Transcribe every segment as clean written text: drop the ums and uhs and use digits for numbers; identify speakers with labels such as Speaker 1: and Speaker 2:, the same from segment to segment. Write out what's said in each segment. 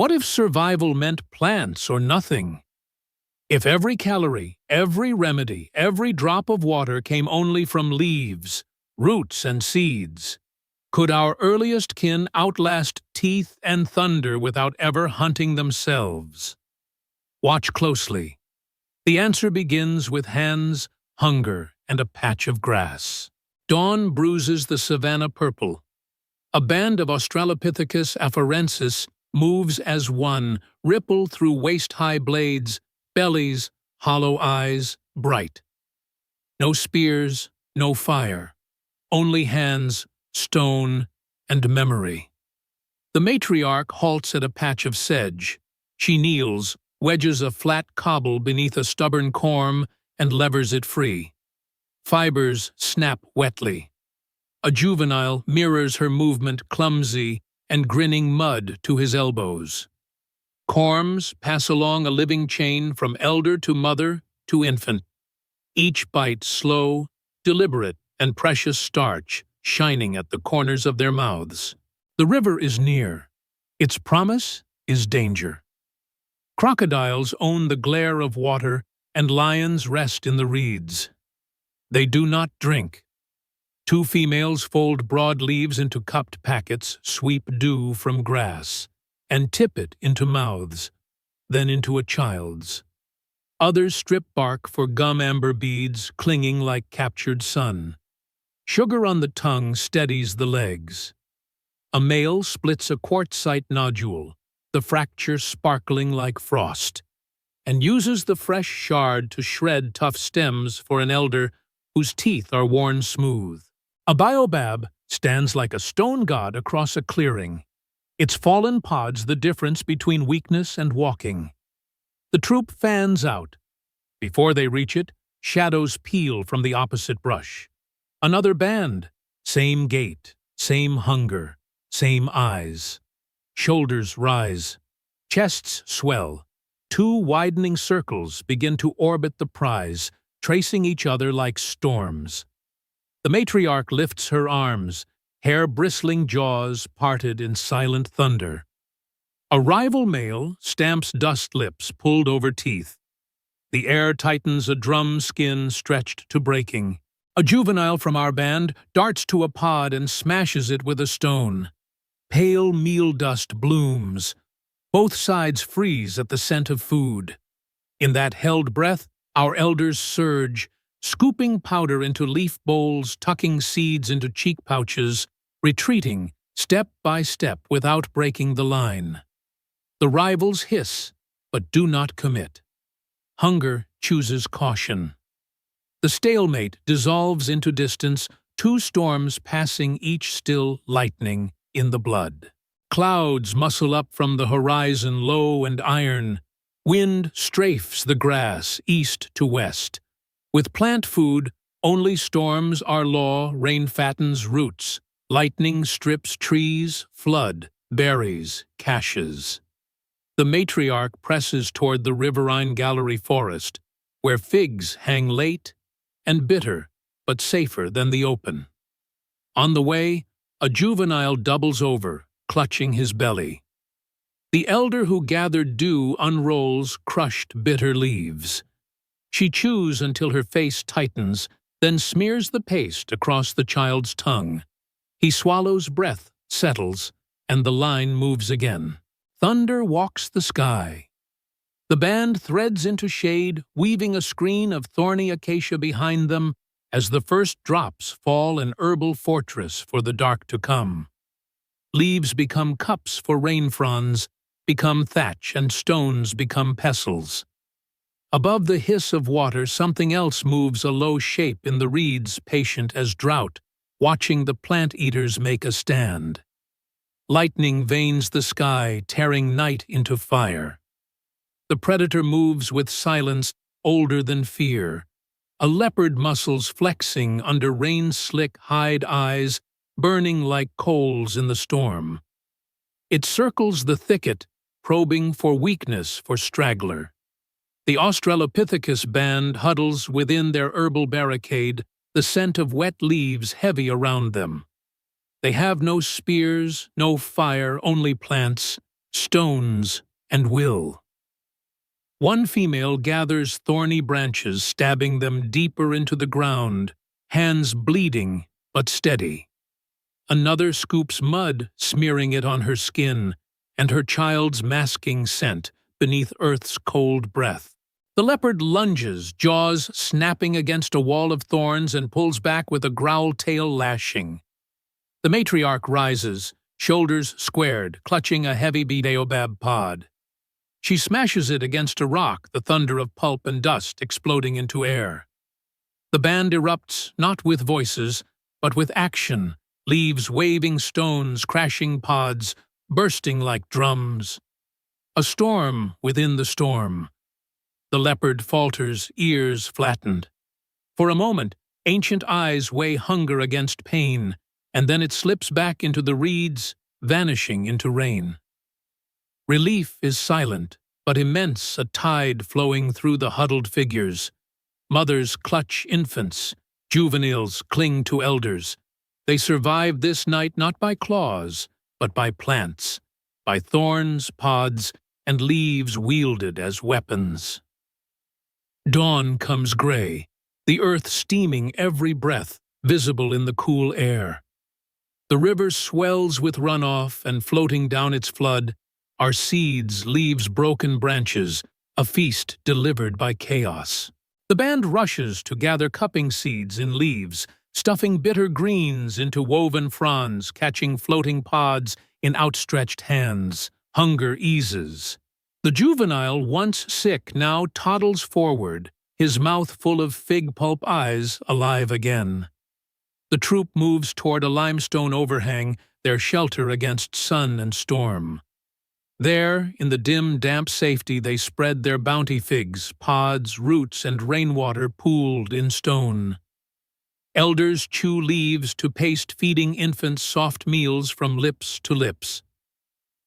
Speaker 1: What if survival meant plants or nothing? If every calorie, every remedy, every drop of water came only from leaves, roots, and seeds, could our earliest kin outlast teeth and thunder without ever hunting themselves? Watch closely. The answer begins with hands, hunger, and a patch of grass. Dawn bruises the savanna purple. A band of Australopithecus afarensis moves as one, ripple through waist-high blades, bellies, hollow eyes, bright. No spears, no fire. Only hands, stone, and memory. The matriarch halts at a patch of sedge. She kneels, wedges a flat cobble beneath a stubborn corm, and levers it free. Fibers snap wetly. A juvenile mirrors her movement, clumsy and grinning mud to his elbows. Corms pass along a living chain from elder to mother to infant. Each bite slow, deliberate, and precious starch shining at the corners of their mouths. The river is near. Its promise is danger. Crocodiles own the glare of water, and lions rest in the reeds. They do not drink. Two females fold broad leaves into cupped packets, sweep dew from grass, and tip it into mouths, then into a child's. Others strip bark for gum amber beads, clinging like captured sun. Sugar on the tongue steadies the legs. A male splits a quartzite nodule, the fracture sparkling like frost, and uses the fresh shard to shred tough stems for an elder whose teeth are worn smooth. A baobab stands like a stone god across a clearing, its fallen pods the difference between weakness and walking. The troop fans out. Before they reach it, shadows peel from the opposite brush. Another band, same gait, same hunger, same eyes. Shoulders rise, chests swell. Two widening circles begin to orbit the prize, tracing each other like storms. The matriarch lifts her arms, hair-bristling jaws parted in silent thunder. A rival male stamps dust lips pulled over teeth. The air tightens a drum skin stretched to breaking. A juvenile from our band darts to a pod and smashes it with a stone. Pale meal dust blooms. Both sides freeze at the scent of food. In that held breath, our elders surge, scooping powder into leaf bowls, tucking seeds into cheek pouches, retreating step by step without breaking the line. The rivals hiss, but do not commit. Hunger chooses caution. The stalemate dissolves into distance, two storms passing each still lightning in the blood. Clouds muscle up from the horizon low and iron. Wind strafes the grass east to west. With plant food, only storms are law, rain fattens roots. Lightning strips trees, flood, berries, caches. The matriarch presses toward the riverine gallery forest, where figs hang late and bitter, but safer than the open. On the way, a juvenile doubles over, clutching his belly. The elder who gathered dew unrolls crushed bitter leaves. She chews until her face tightens, then smears the paste across the child's tongue. He swallows, breath settles, and the line moves again. Thunder walks the sky. The band threads into shade, weaving a screen of thorny acacia behind them as the first drops fall an herbal fortress for the dark to come. Leaves become cups for rain fronds, become thatch, and stones become pestles. Above the hiss of water, something else moves a low shape in the reeds, patient as drought, watching the plant-eaters make a stand. Lightning veins the sky, tearing night into fire. The predator moves with silence older than fear, a leopard muscles flexing under rain-slick hide eyes, burning like coals in the storm. It circles the thicket, probing for weakness for straggler. The Australopithecus band huddles within their herbal barricade, the scent of wet leaves heavy around them. They have no spears, no fire, only plants, stones, and will. One female gathers thorny branches, stabbing them deeper into the ground, hands bleeding but steady. Another scoops mud, smearing it on her skin, and her child's masking scent beneath Earth's cold breath. The leopard lunges, jaws snapping against a wall of thorns, and pulls back with a growl tail lashing. The matriarch rises, shoulders squared, clutching a heavy baobab pod. She smashes it against a rock, the thunder of pulp and dust exploding into air. The band erupts not with voices, but with action, leaves waving, stones crashing, pods bursting like drums. A storm within the storm. The leopard falters, ears flattened. For a moment, ancient eyes weigh hunger against pain, and then it slips back into the reeds, vanishing into rain. Relief is silent, but immense, a tide flowing through the huddled figures. Mothers clutch infants, juveniles cling to elders. They survive this night not by claws, but by plants, by thorns, pods, and leaves wielded as weapons. Dawn comes gray, the earth steaming every breath, visible in the cool air. The river swells with runoff, and floating down its flood are seeds, leaves, broken branches, a feast delivered by chaos. The band rushes to gather cupping seeds in leaves, stuffing bitter greens into woven fronds, catching floating pods in outstretched hands. Hunger eases. The juvenile, once sick, now toddles forward, his mouth full of fig pulp eyes alive again. The troop moves toward a limestone overhang, their shelter against sun and storm. There, in the dim, damp safety, they spread their bounty figs, pods, roots, and rainwater pooled in stone. Elders chew leaves to paste feeding infants soft meals from lips to lips.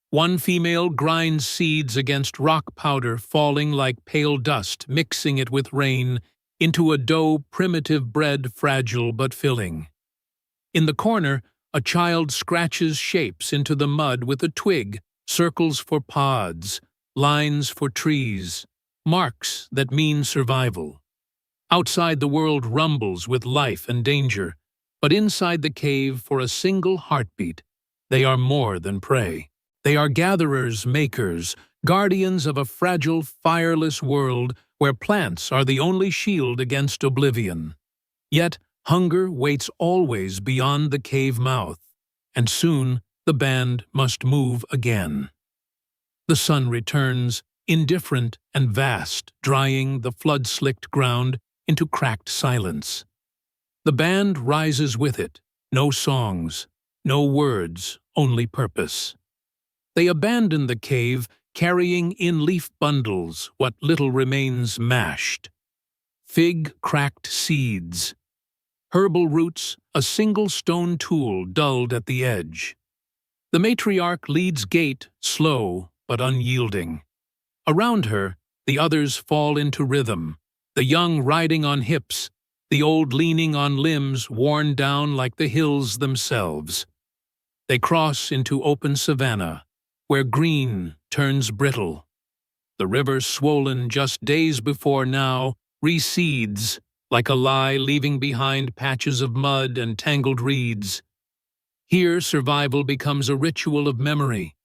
Speaker 1: One female grinds seeds against rock powder, falling like pale dust, mixing it with rain into a dough, primitive bread, fragile but filling. In the corner, a child scratches shapes into the mud with a twig, circles for pods, lines for trees, marks that mean survival. Outside, the world rumbles with life and danger, but inside the cave, for a single heartbeat, they are more than prey. They are gatherers, makers, guardians of a fragile, fireless world where plants are the only shield against oblivion. Yet, hunger waits always beyond the cave mouth, and soon the band must move again. The sun returns, indifferent and vast, drying the flood-slicked ground into cracked silence. The band rises with it, no songs, no words, only purpose. They abandon the cave, carrying in leaf bundles what little remains mashed. Fig-cracked seeds. Herbal roots, a single stone tool dulled at the edge. The matriarch leads gait, slow but unyielding. Around her, the others fall into rhythm, the young riding on hips, the old leaning on limbs worn down like the hills themselves. They cross into open savanna, where green turns brittle. The river, swollen just days before now, recedes like a lie, leaving behind patches of mud and tangled reeds. Here, survival becomes a ritual of memory.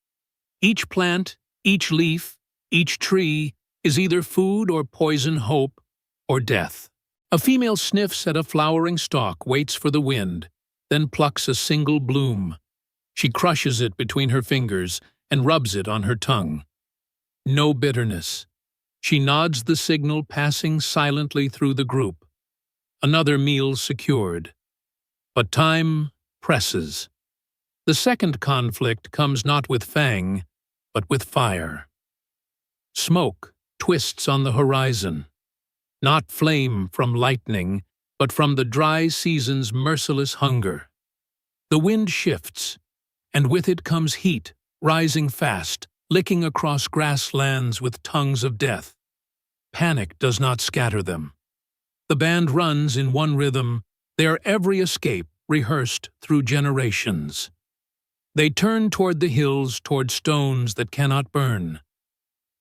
Speaker 1: Each plant, each leaf, each tree is either food or poison, hope or death. A female sniffs at a flowering stalk, waits for the wind, then plucks a single bloom. She crushes it between her fingers and rubs it on her tongue. No bitterness. She nods the signal, passing silently through the group. Another meal secured. But time presses. The second conflict comes not with fang, but with fire. Smoke twists on the horizon. Not flame from lightning, but from the dry season's merciless hunger. The wind shifts, and with it comes heat, rising fast, licking across grasslands with tongues of death. Panic does not scatter them. The band runs in one rhythm, their every escape rehearsed through generations. They turn toward the hills, toward stones that cannot burn.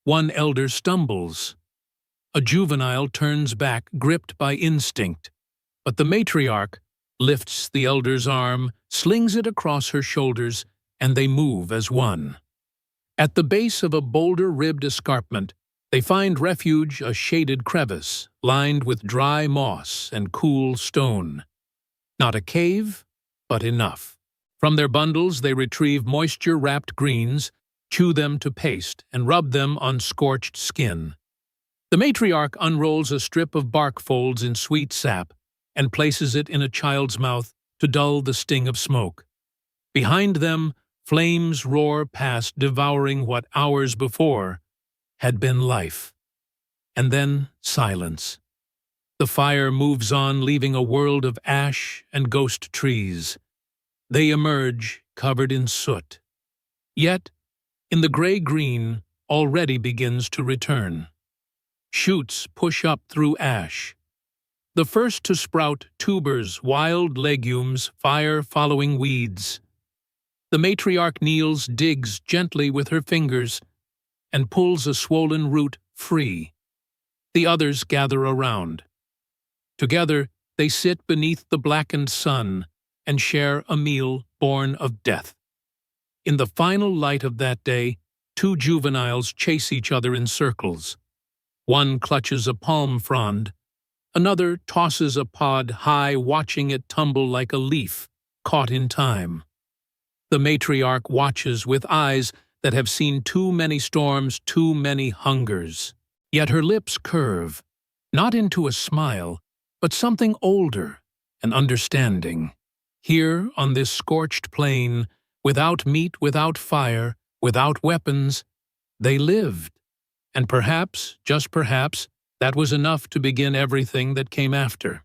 Speaker 1: One elder stumbles. A juvenile turns back, gripped by instinct. But the matriarch lifts the elder's arm, slings it across her shoulders, and they move as one. At the base of a boulder-ribbed escarpment, they find refuge, a shaded crevice, lined with dry moss and cool stone. Not a cave, but enough. From their bundles they retrieve moisture-wrapped greens, chew them to paste, and rub them on scorched skin. The matriarch unrolls a strip of bark folds in sweet sap and places it in a child's mouth to dull the sting of smoke. Behind them, flames roar past, devouring what hours before had been life. And then silence. The fire moves on, leaving a world of ash and ghost trees. They emerge, covered in soot. Yet, in the gray-green, already begins to return. Shoots push up through ash. The first to sprout tubers, wild legumes, fire-following weeds. The matriarch kneels, digs gently with her fingers, and pulls a swollen root free. The others gather around. Together, they sit beneath the blackened sun and share a meal born of death. In the final light of that day, two juveniles chase each other in circles. One clutches a palm frond, another tosses a pod high, watching it tumble like a leaf caught in time. The matriarch watches with eyes that have seen too many storms, too many hungers. Yet her lips curve, not into a smile, but something older, an understanding. Here, on this scorched plain, without meat, without fire, without weapons, they lived. And perhaps, just perhaps, that was enough to begin everything that came after.